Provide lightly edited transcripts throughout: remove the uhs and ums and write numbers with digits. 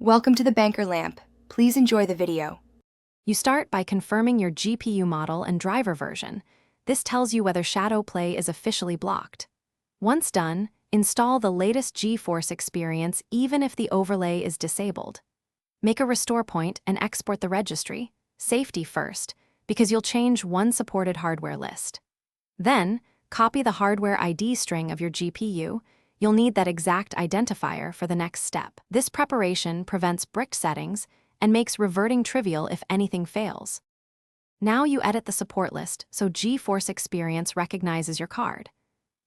Welcome to the Banker Lamp. Please enjoy the video. You start by confirming your GPU model and driver version. This tells you whether Shadowplay is officially blocked. Once done, install the latest GeForce experience even if the overlay is disabled. Make a restore point and export the registry, safety first, because you'll change one supported hardware list. Then, copy the hardware ID string of your GPU. You'll need that exact identifier for the next step. This preparation prevents bricked settings and makes reverting trivial if anything fails. Now you edit the support list so GeForce Experience recognizes your card.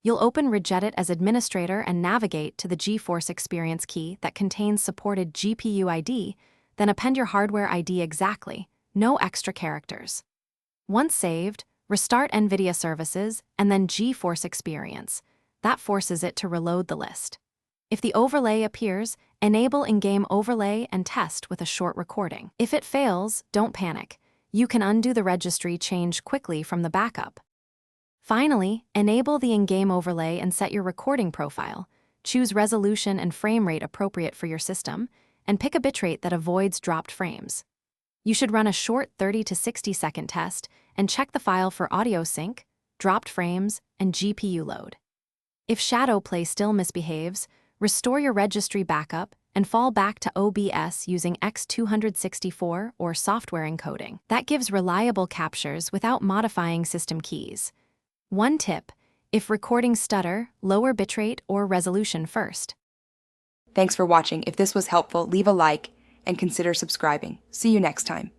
You'll open Regedit as administrator and navigate to the GeForce Experience key that contains supported GPU ID, then append your hardware ID exactly, no extra characters. Once saved, restart NVIDIA services and then GeForce Experience. That forces it to reload the list. If the overlay appears, enable in-game overlay and test with a short recording. If it fails, don't panic. You can undo the registry change quickly from the backup. Finally, enable the in-game overlay and set your recording profile. Choose resolution and frame rate appropriate for your system, and pick a bitrate that avoids dropped frames. You should run a short 30 to 60-second test and check the file for audio sync, dropped frames, and GPU load. If Shadowplay still misbehaves, restore your registry backup and fall back to OBS using X264 or software encoding. That gives reliable captures without modifying system keys. One tip: if recordings stutter, lower bitrate or resolution first. Thanks for watching. If this was helpful, leave a like and consider subscribing. See you next time.